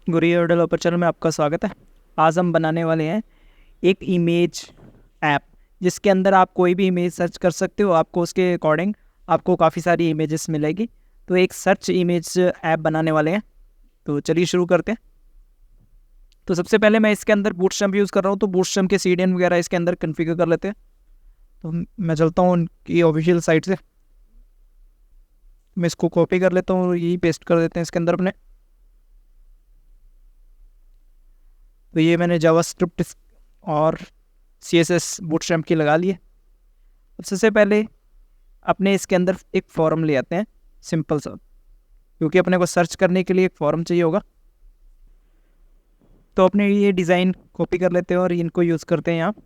गुरिया developer channel में आपका स्वागत है। आज हम बनाने वाले हैं एक इमेज ऐप जिसके अंदर आप कोई भी इमेज सर्च कर सकते हो। आपको उसके अकॉर्डिंग आपको काफ़ी सारी इमेजेस मिलेगी। तो एक सर्च इमेज ऐप बनाने वाले हैं। तो चलिए शुरू करते हैं। तो सबसे पहले मैं इसके अंदर बूटस्ट्रैप यूज़ कर रहा हूँ, तो बूटस्ट्रैप के सीडीएन वगैरह इसके अंदर कन्फिगर कर लेते हैं। तो मैं चलता हूँ उनकी ऑफिशियल साइट से। मैं इसको कॉपी कर लेता हूँ और यही पेस्ट कर देते हैं इसके अंदर अपने। तो ये मैंने जावास्क्रिप्ट और सीएसएस बूटस्ट्रैप की लगा ली है। अब सबसे पहले अपने इसके अंदर एक फॉर्म ले आते हैं, सिंपल सा, क्योंकि अपने को सर्च करने के लिए एक फॉर्म चाहिए होगा। तो अपने ये डिज़ाइन कॉपी कर लेते हैं और इनको यूज़ करते हैं यहाँ। तो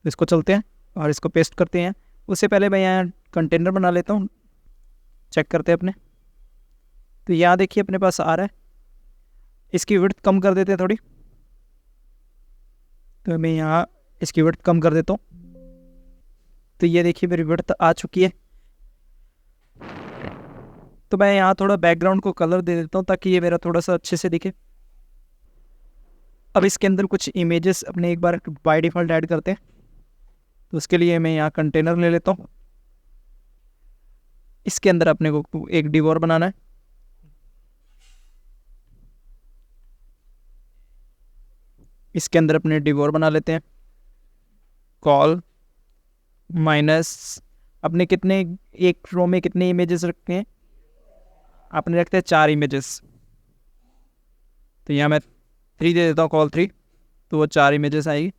इसको चलते हैं और इसको पेस्ट करते हैं। उससे पहले मैं यहाँ कंटेनर बना लेता हूँ, चेक करते हैं अपने। तो यहाँ देखिए अपने पास आ रहा है। इसकी विड्थ कम कर देते हैं थोड़ी। तो मैं यहाँ इसकी विड्थ कम कर देता हूँ। तो ये देखिए मेरी विड्थ आ चुकी है। तो मैं यहाँ थोड़ा बैकग्राउंड को कलर दे देता हूँ ताकि ये मेरा थोड़ा सा अच्छे से दिखे। अब इसके अंदर कुछ इमेजेस अपने एक बार बाय डिफ़ॉल्ट ऐड करते हैं। तो उसके लिए मैं यहाँ कंटेनर ले लेता हूँ। इसके अंदर अपने को एक डिवोर बनाना है। इसके अंदर अपने डिवोर बना लेते हैं। कॉल माइनस अपने कितने, एक रो में कितने इमेजेस रखते हैं, आपने रखते हैं 4 इमेजेस। तो यहाँ मैं 3 दे देता हूँ, कॉल 3, तो वो 4 इमेजेस आएगी।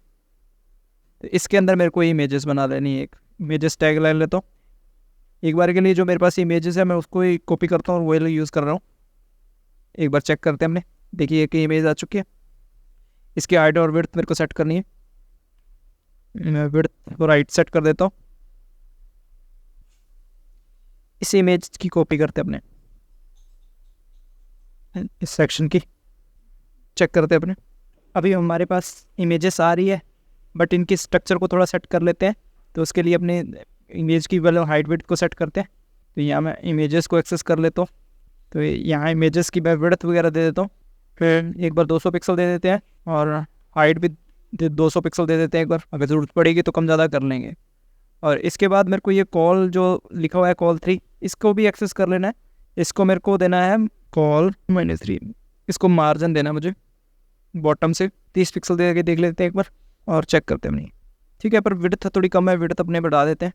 तो इसके अंदर मेरे को इमेजेस बना लेनी है। एक इमेजेस टैग ले लेता हूँ। एक बार के लिए जो मेरे पास इमेजेस है मैं उसको ही कॉपी करता हूँ और वही यूज़ कर रहा हूँ। एक बार चेक करते हैं हमने। देखिए एक इमेज आ चुकी है। इसकी हाइट और विड्थ मेरे को सेट करनी है। मैं विड्थ को राइट सेट कर देता हूँ। इस इमेज की कॉपी करते हैं अपने, इस सेक्शन की चेक करते हैं अपने। अभी हमारे पास इमेजेस आ रही है, बट इनकी स्ट्रक्चर को थोड़ा सेट कर लेते हैं। तो उसके लिए अपने इमेज की वैल्यू हाइट विड्थ को सेट करते हैं। तो यहाँ मैं इमेजेस को एक्सेस कर लेता हूँ। तो यहाँ इमेजेस की मैं विड्थ वगैरह दे देता हूँ। फिर एक बार 200 पिक्सल दे देते हैं और हाइट भी 200 पिक्सल दे देते हैं एक बार। अगर ज़रूरत पड़ेगी तो कम ज़्यादा कर लेंगे। और इसके बाद मेरे को ये कॉल जो लिखा हुआ है कॉल 3, इसको भी एक्सेस कर लेना है। इसको मेरे को देना है कॉल -3। इसको मार्जिन देना है मुझे बॉटम से 30 पिक्सल दे के देख लेते हैं एक बार और चेक करते हैं अपनी। ठीक है, पर विड्थ थोड़ी कम है, विड्थ अपने बढ़ा देते हैं।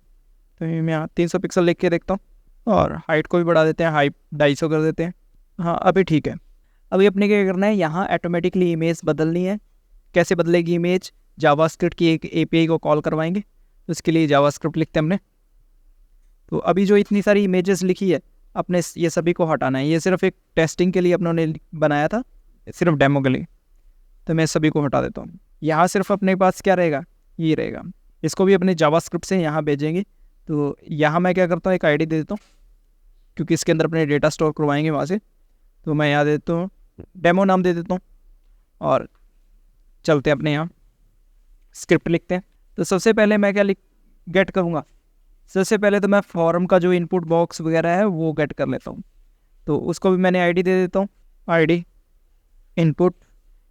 तो मैं यहाँ 300 पिक्सल लिख के देखता हूँ और हाइट को भी बढ़ा देते हैं, हाइट 250 कर देते हैं। हाँ अभी ठीक है। अभी अपने क्या करना है, यहाँ ऑटोमेटिकली इमेज बदलनी है। कैसे बदलेगी इमेज? जावास्क्रिप्ट की एक एपीआई को कॉल करवाएंगे। तो इसके लिए जावास्क्रिप्ट लिखते हैं हमने। तो अभी जो इतनी सारी इमेजेस लिखी है अपने, ये सभी को हटाना है। ये सिर्फ एक टेस्टिंग के लिए अपनों ने बनाया था, सिर्फ डेमो के लिए। तो मैं सभी को हटा देता हूँ। यहाँ सिर्फ अपने पास क्या रहेगा, ये रहेगा। इसको भी अपने जावास्क्रिप्ट से यहाँ भेजेंगे। तो यहाँ मैं क्या करता हूँ, एक आईडी दे देता हूँ, क्योंकि इसके अंदर अपने डेटा स्टोर करवाएंगे वहाँ से। तो मैं यहाँ दे देता हूँ, डेमो नाम दे देता हूँ और चलते हैं अपने यहाँ स्क्रिप्ट लिखते हैं। तो सबसे पहले मैं क्या गेट करूँगा, सबसे पहले तो मैं फॉर्म का जो इनपुट बॉक्स वगैरह है वो गेट कर लेता हूँ। तो उसको भी मैंने आईडी दे देता हूँ, आईडी इनपुट।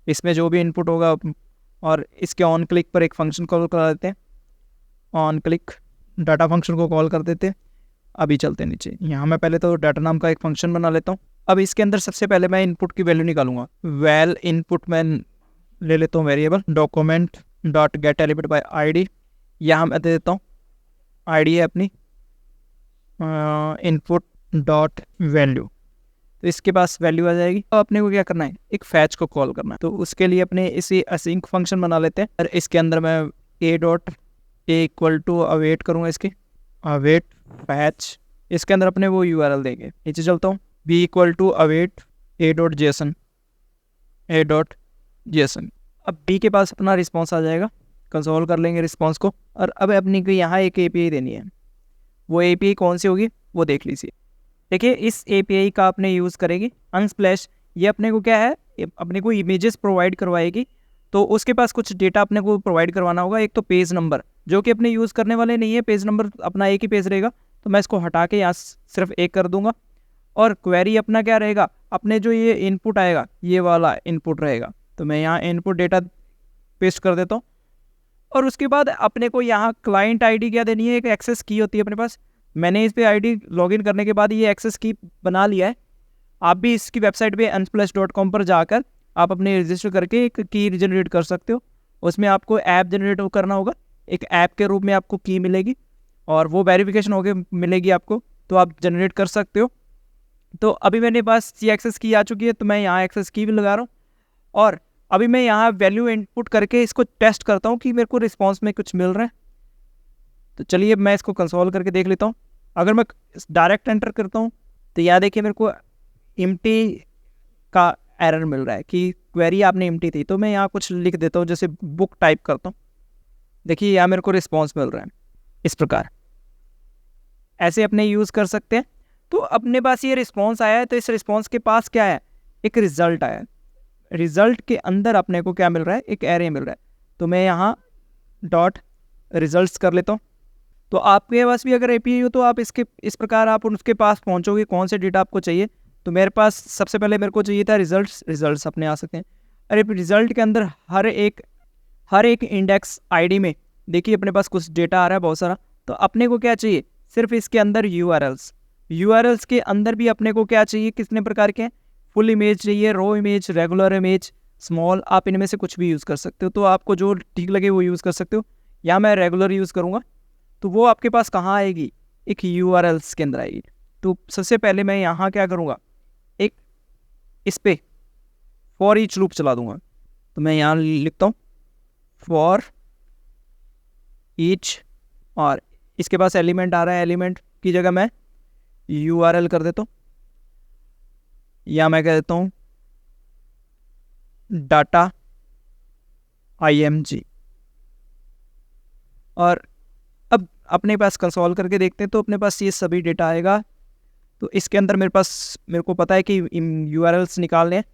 इसमें जो भी इनपुट होगा, और इसके ऑन क्लिक पर एक फंक्शन कॉल करा देते हैं। ऑन क्लिक डाटा फंक्शन को कॉल कर देते हैं। अभी चलते हैं नीचे। यहाँ मैं पहले तो डाटा नाम का एक फंक्शन बना लेता हूँ। अब इसके अंदर सबसे पहले मैं इनपुट की वैल्यू निकालूंगा। वैल इनपुट मैं ले लेता हूँ variable document dot gate element by ID. यहाँ मैं दे देता हूँ, आईडी है अपनी इनपुट डॉट वैल्यू। तो इसके पास वैल्यू आ जाएगी। अब अपने को क्या करना है, एक फैच को कॉल करना है। तो उसके लिए अपने इसी असिंक फंक्शन बना लेते हैं। और इसके अंदर मैं A dot A equal to await करूँगा, इसके अवेट फैच। इसके अंदर अपने वो यूआरएल देंगे। नीचे चलता हूँ, B equal to await A dot JSON, A dot JSON. अब बी के पास अपना रिस्पॉन्स आ जाएगा, कंसोल कर लेंगे रिस्पॉन्स को। और अब अपने को यहाँ एक एपीआई देनी है। वो एपीआई कौन सी होगी वो देख लीजिए। देखिए इस एपीआई का आपने यूज़ करेगी अनस्प्लैश। ये अपने को क्या है, अपने को इमेजेस प्रोवाइड करवाएगी। तो उसके पास कुछ डेटा अपने को प्रोवाइड करवाना होगा। एक तो पेज नंबर, जो कि अपने यूज़ करने वाले नहीं है। पेज नंबर अपना एक ही पेज रहेगा। तो मैं इसको हटा के यहाँ सिर्फ एक कर दूंगा और क्वेरी अपना क्या रहेगा, अपने जो ये इनपुट आएगा ये वाला इनपुट रहेगा। तो मैं यहाँ इनपुट डेटा पेस्ट कर देता हूँ। और उसके बाद अपने को यहाँ क्लाइंट आईडी क्या देनी है, एक एक्सेस की होती है अपने पास। मैंने इस पे आईडी लॉगिन करने के बाद ये एक्सेस की बना लिया है। आप भी इसकी वेबसाइट पे unsplash.com पर जाकर आप अपने रजिस्टर करके एक की जनरेट कर सकते हो। उसमें आपको ऐप जनरेट करना होगा, एक ऐप के रूप में आपको की मिलेगी और वो वेरिफिकेशन होके मिलेगी आपको, तो आप जनरेट कर सकते हो। तो अभी मेरे पास ये एक्सेस की आ चुकी है, तो मैं यहाँ एक्सेस की भी लगा रहा हूँ और अभी मैं यहाँ वैल्यू इनपुट करके इसको टेस्ट करता हूँ कि मेरे को रिस्पॉन्स में कुछ मिल रहा है। तो चलिए मैं इसको कंसोल करके देख लेता हूँ। अगर मैं डायरेक्ट एंटर करता हूँ तो यहाँ देखिए मेरे को एम्प्टी का एरर मिल रहा है कि क्वेरी आपने एम्प्टी थी। तो मैं यहाँ कुछ लिख देता हूँ, जैसे बुक टाइप करता हूँ। देखिए यहाँ मेरे को रिस्पॉन्स मिल रहा है इस प्रकार। ऐसे अपने यूज़ कर सकते हैं। तो अपने पास ये रिस्पॉन्स आया है, तो इस रिस्पॉन्स के पास क्या है, एक रिजल्ट आया है। रिजल्ट के अंदर अपने को क्या मिल रहा है, एक एरे मिल रहा है। तो मैं यहाँ डॉट रिजल्ट्स कर लेता हूँ। तो आपके पास भी अगर एपीआई हो तो आप इस प्रकार आप उसके पास पहुँचोगे कौन से डेटा आपको चाहिए। तो मेरे पास सबसे पहले मेरे को चाहिए था रिजल्ट्स अपने आ सकते हैं। अरे रिजल्ट के अंदर हर एक इंडेक्स आईडी में देखिए अपने पास कुछ डेटा आ रहा है बहुत सारा। तो अपने को क्या चाहिए, सिर्फ इसके अंदर यूआरएल्स के अंदर भी अपने को क्या चाहिए, कितने प्रकार के हैं, फुल इमेज चाहिए, रो इमेज, रेगुलर इमेज, स्मॉल, आप इनमें से कुछ भी यूज़ कर सकते हो। तो आपको जो ठीक लगे वो यूज़ कर सकते हो। या मैं रेगुलर यूज़ करूँगा। तो वो आपके पास कहाँ आएगी, एक यूआरएल्स के अंदर आएगी। तो सबसे पहले मैं यहाँ क्या करूँगा, एक इस पे फॉर ईच लूप चला दूँगा। तो मैं यहाँ लिखता हूँ फॉर ईच, और इसके पास एलिमेंट आ रहा है, एलिमेंट की जगह मैं यूआरएल कर देता हूँ, या मैं कह देता हूँ डाटा img। और अब अपने पास कंसोल करके देखते हैं तो अपने पास ये सभी डेटा आएगा। तो इसके अंदर मेरे को पता है कि यूआरएल्स निकालने हैं।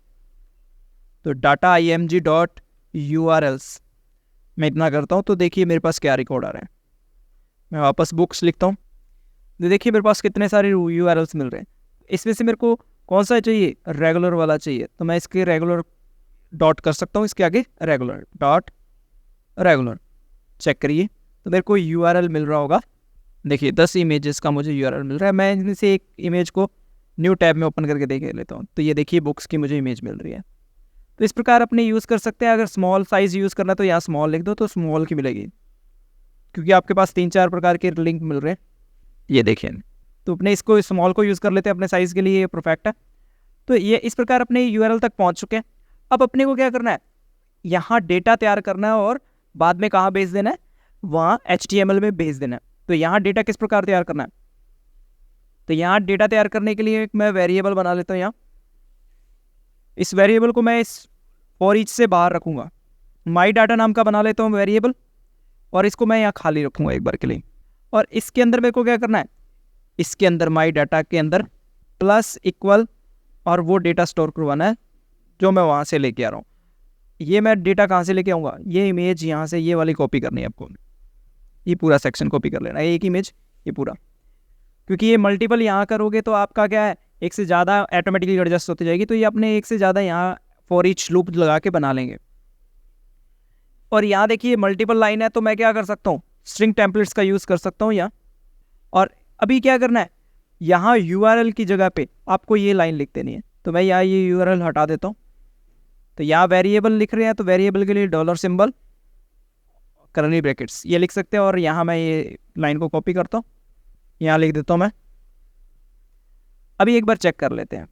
तो डाटा img डॉट यूआरएल्स मैं इतना करता हूँ। तो देखिए मेरे पास क्या रिकॉर्ड आ रहा है। मैं वापस बुक्स लिखता हूँ। तो देखिए मेरे पास कितने सारे यूआरएल्स मिल रहे हैं। इसमें से मेरे को कौन सा चाहिए, रेगुलर वाला चाहिए। तो मैं इसके रेगुलर डॉट कर सकता हूँ, इसके आगे रेगुलर डॉट रेगुलर चेक करिए। तो मेरे को यूआरएल मिल रहा होगा। देखिए 10 इमेजेस का मुझे यूआरएल मिल रहा है। मैं इनमें से एक इमेज को न्यू टैब में ओपन करके देख लेता हूँ। तो ये देखिए बुक्स की मुझे इमेज मिल रही है। तो इस प्रकार अपने यूज़ कर सकते हैं। अगर स्मॉल साइज़ यूज़ करना तो यहाँ स्मॉल लिख दो तो स्मॉल की मिलेगी, क्योंकि आपके पास 3-4 प्रकार के लिंक मिल रहे हैं। ये देखिए, तो अपने इसको स्मॉल को यूज़ कर लेते हैं अपने साइज़ के लिए, ये परफेक्ट है। तो ये इस प्रकार अपने यूआरएल तक पहुँच चुके हैं। अब अपने को क्या करना है, यहाँ डेटा तैयार करना है और बाद में कहाँ भेज देना है, वहाँ HTML में भेज देना है। तो यहाँ डेटा किस प्रकार तैयार करना है, तो यहाँ डेटा तैयार करने के लिए मैं वेरिएबल बना लेता हूँ। यहाँ इस वेरिएबल को मैं इस फॉर ईच से बाहर रखूँगा, माई डाटा नाम का बना लेता हूँ वेरिएबल, और इसको मैं यहाँ खाली रखूँगा एक बार के लिए। और इसके अंदर मेरे को क्या करना है, इसके अंदर माई डाटा के अंदर प्लस इक्वल और वो डेटा स्टोर करवाना है जो मैं वहाँ से लेके आ रहा हूँ। ये मैं डेटा कहाँ से लेके आऊँगा, ये इमेज यहाँ से ये वाली कॉपी करनी है आपको। ये पूरा सेक्शन कॉपी कर लेना है, एक इमेज ये पूरा, क्योंकि ये मल्टीपल यहाँ करोगे तो आपका क्या है, एक से ज़्यादा ऑटोमेटिकली एडजस्ट होती जाएगी। तो ये अपने एक से ज़्यादा यहाँ फॉर ईच लूप लगा के बना लेंगे। और यहाँ देखिए मल्टीपल लाइन है, तो मैं क्या कर सकता हूँ, स्ट्रिंग टेम्पलेट्स का यूज़ कर सकता हूँ यहाँ। और अभी क्या करना है, यहाँ यूआरएल की जगह पे आपको ये लाइन लिख देनी है। तो मैं यहाँ ये यूआरएल हटा देता हूँ। तो यहाँ वेरिएबल लिख रहे हैं, तो वेरिएबल के लिए डॉलर सिंबल करली ब्रैकेट्स ये लिख सकते हैं। और यहाँ मैं ये लाइन को कॉपी करता हूँ, यहाँ लिख देता हूँ मैं। अभी एक बार चेक कर लेते हैं।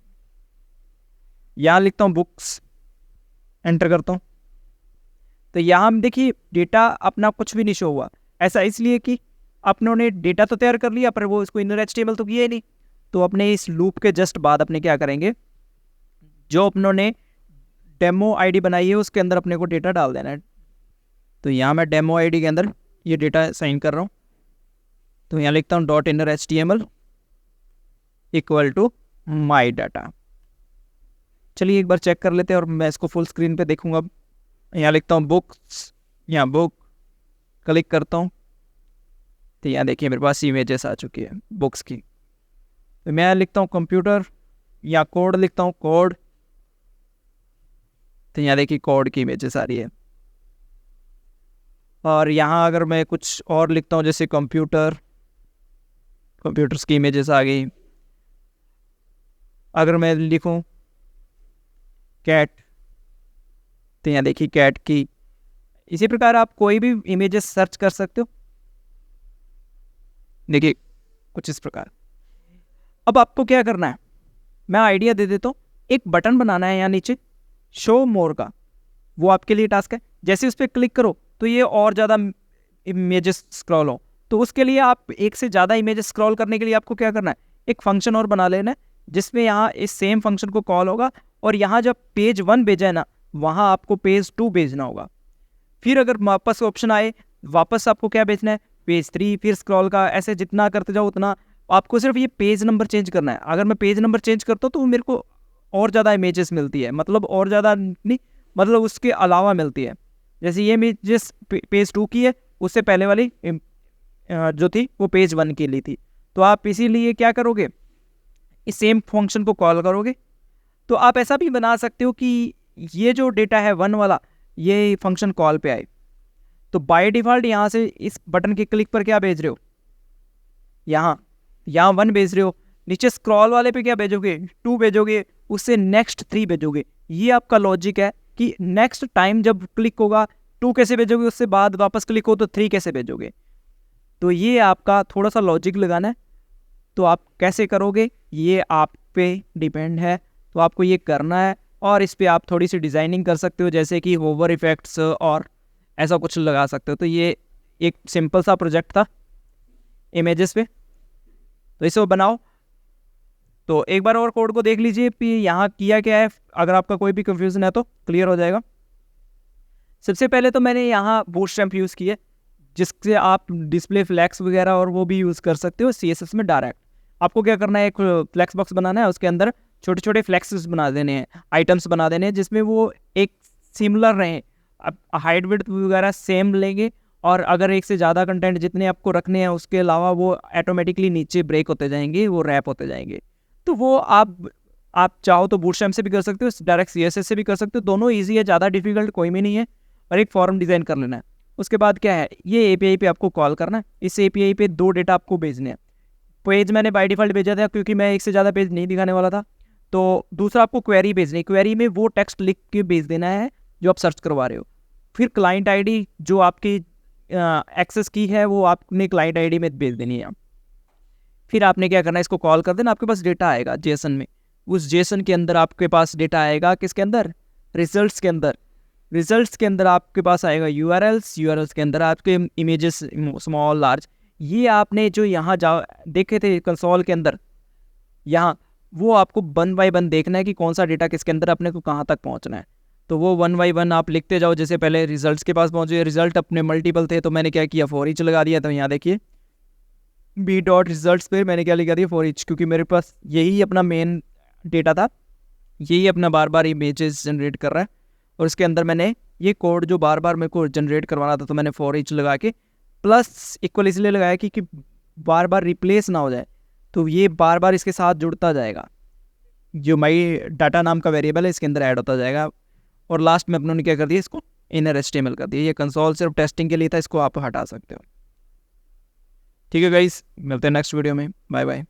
यहाँ लिखता हूँ बुक्स, एंटर करता हूँ। तो यहाँ हम देखिए डेटा अपना कुछ भी नहीं शो हुआ। ऐसा इसलिए कि अपनों डेटा तो तैयार कर लिया पर वो इसको इनर HTML तो किया ही नहीं। तो अपने इस लूप के जस्ट बाद अपने क्या करेंगे, जो अपनों ने डेमो आईडी बनाई है उसके अंदर अपने को डेटा डाल देना है। तो यहाँ मैं डेमो आईडी के अंदर ये डेटा साइन कर रहा हूँ। तो यहाँ लिखता हूँ dot inner HTML equal to my data. चलिए एक बार चेक कर लेते हैं और मैं इसको फुल स्क्रीन पे देखूंगा। यहाँ लिखता हूँ बुक्स, यहाँ बुक क्लिक करता हूँ। तो यहाँ देखिए मेरे पास इमेजेस आ चुकी है बुक्स की। तो मैं लिखता हूँ कंप्यूटर या कोड लिखता हूँ कोड, तो यहाँ देखिए कोड की इमेजेस आ रही है। और यहाँ अगर मैं कुछ और लिखता हूँ जैसे कंप्यूटर्स की इमेजेस आ गई। अगर मैं लिखूँ कैट, तो यहाँ देखिए कैट की। इसी प्रकार आप कोई भी इमेजेस सर्च कर सकते हो, देखिए कुछ इस प्रकार। अब आपको क्या करना है, मैं आइडिया दे देता हूँ। एक बटन बनाना है यहाँ नीचे शो मोर का, वो आपके लिए टास्क है। जैसे उस पर क्लिक करो तो ये और ज़्यादा इमेजेस स्क्रॉल हो। तो उसके लिए आप एक से ज़्यादा इमेजेस स्क्रॉल करने के लिए आपको क्या करना है, एक फंक्शन और बना लेना है जिसमें यहाँ इस सेम फंक्शन को कॉल होगा, और यहाँ जब पेज 1 भेजा है ना, वहाँ आपको पेज 2 भेजना होगा। फिर अगर वापस ऑप्शन आए, वापस आपको क्या भेजना है, पेज 3, फिर स्क्रॉल का, ऐसे जितना करते जाओ उतना आपको सिर्फ ये पेज नंबर चेंज करना है। अगर मैं पेज नंबर चेंज करता हूँ तो मेरे को और ज़्यादा इमेजेस मिलती है, मतलब और ज़्यादा नहीं, मतलब उसके अलावा मिलती है। जैसे ये इमेजेस पेज 2 की है, उससे पहले वाली जो थी वो पेज 1 की ली थी। तो आप इसीलिए क्या करोगे, इस सेम फंक्शन को कॉल करोगे। तो आप ऐसा भी बना सकते हो कि ये जो डेटा है 1 वाला, ये फंक्शन कॉल पे आए। तो बाय डिफ़ॉल्ट यहाँ से इस बटन के क्लिक पर क्या भेज रहे हो, यहाँ 1 भेज रहे हो, नीचे स्क्रॉल वाले पे क्या भेजोगे, 2 भेजोगे, उससे नेक्स्ट 3 भेजोगे। ये आपका लॉजिक है कि नेक्स्ट टाइम जब क्लिक होगा 2 कैसे भेजोगे, उससे बाद वापस क्लिक हो तो 3 कैसे भेजोगे। तो ये आपका थोड़ा सा लॉजिक लगाना है। तो आप कैसे करोगे ये आप पे डिपेंड है, तो आपको ये करना है। और इस पर आप थोड़ी सी डिज़ाइनिंग कर सकते हो, जैसे कि होवर इफेक्ट्स और ऐसा कुछ लगा सकते हो। तो ये एक सिंपल सा प्रोजेक्ट था इमेजेस पे, तो इसे बनाओ। तो एक बार और कोड को देख लीजिए कि यहाँ किया क्या है, अगर आपका कोई भी कंफ्यूजन है तो क्लियर हो जाएगा। सबसे पहले तो मैंने यहाँ बूटस्ट्रैप यूज़ किया, जिससे आप डिस्प्ले फ्लैक्स वगैरह और वो भी यूज़ कर सकते हो CSS में डायरेक्ट। आपको क्या करना है, एक फ्लैक्स बॉक्स बनाना है, उसके अंदर छोटे छोटे फ्लैक्सेस बना देने हैं, आइटम्स बना देने हैं, जिसमें वो एक सिमिलर रहें। अब हाइट विड्थ वगैरह सेम लेंगे, और अगर एक से ज़्यादा कंटेंट जितने आपको रखने हैं उसके अलावा वो ऑटोमेटिकली नीचे ब्रेक होते जाएंगे, वो रैप होते जाएंगे। तो वो आप चाहो तो बूटस्ट्रैप से भी कर सकते हो, डायरेक्ट CSS से भी कर सकते हो, दोनों ईजी है, ज़्यादा डिफिकल्ट कोई भी नहीं है। और एक फॉर्म डिज़ाइन कर लेना है। उसके बाद क्या है, ये API पे आपको कॉल करना है। इस API पे 2 डेटा आपको भेजने हैं। पेज मैंने बाय डिफ़ॉल्ट भेजा था क्योंकि मैं एक से ज़्यादा पेज नहीं दिखाने वाला था। तो दूसरा आपको क्वेरी भेजनी है, क्वेरी में वो टेक्स्ट लिख के भेज देना है जो आप सर्च करवा रहे हो। फिर क्लाइंट ID जो आपकी एक्सेस की है वो आपने क्लाइंट ID में भेज देनी है। फिर आपने क्या करना है, इसको कॉल कर देना, आपके पास डेटा आएगा जेसन में। उस जेसन के अंदर आपके पास डेटा आएगा, किसके अंदर, रिजल्ट्स के अंदर। रिजल्ट्स के अंदर आपके पास आएगा यूआरएल्स के अंदर आपके इमेजेस स्मॉल लार्ज। ये आपने जो यहाँ देखे थे कंसोल के अंदर, यहाँ वो आपको 1 बाय 1 देखना है कि कौन सा डेटा किसके अंदर अपने को कहाँ तक पहुँचना है। तो वो 1 बाय 1 आप लिखते जाओ। जैसे पहले रिजल्ट्स के पास पहुँचे, रिजल्ट अपने मल्टीपल थे, तो मैंने क्या किया, फॉर ईच लगा दिया। तो यहाँ देखिए b.results पे मैंने क्या लिखा दिया, फॉर ईच, क्योंकि मेरे पास यही अपना मेन डेटा था, यही अपना बार बार इमेजेस जनरेट कर रहा है। और इसके अंदर मैंने ये कोड जो बार बार मेरे को जनरेट करवाना था, तो मैंने फॉर ईच लगा के प्लस इक्वल इसलिए लगाया कि बार बार रिप्लेस ना हो जाए। तो ये बार बार इसके साथ जुड़ता जाएगा, जो माई डाटा नाम का वेरिएबल है इसके अंदर ऐड होता जाएगा। और लास्ट में अपनों ने क्या कर दिया, इसको इनर HTML कर दिया। ये कंसोल सिर्फ टेस्टिंग के लिए था, इसको आप हटा सकते हो। ठीक है गाइस, मिलते हैं नेक्स्ट वीडियो में, बाय बाय।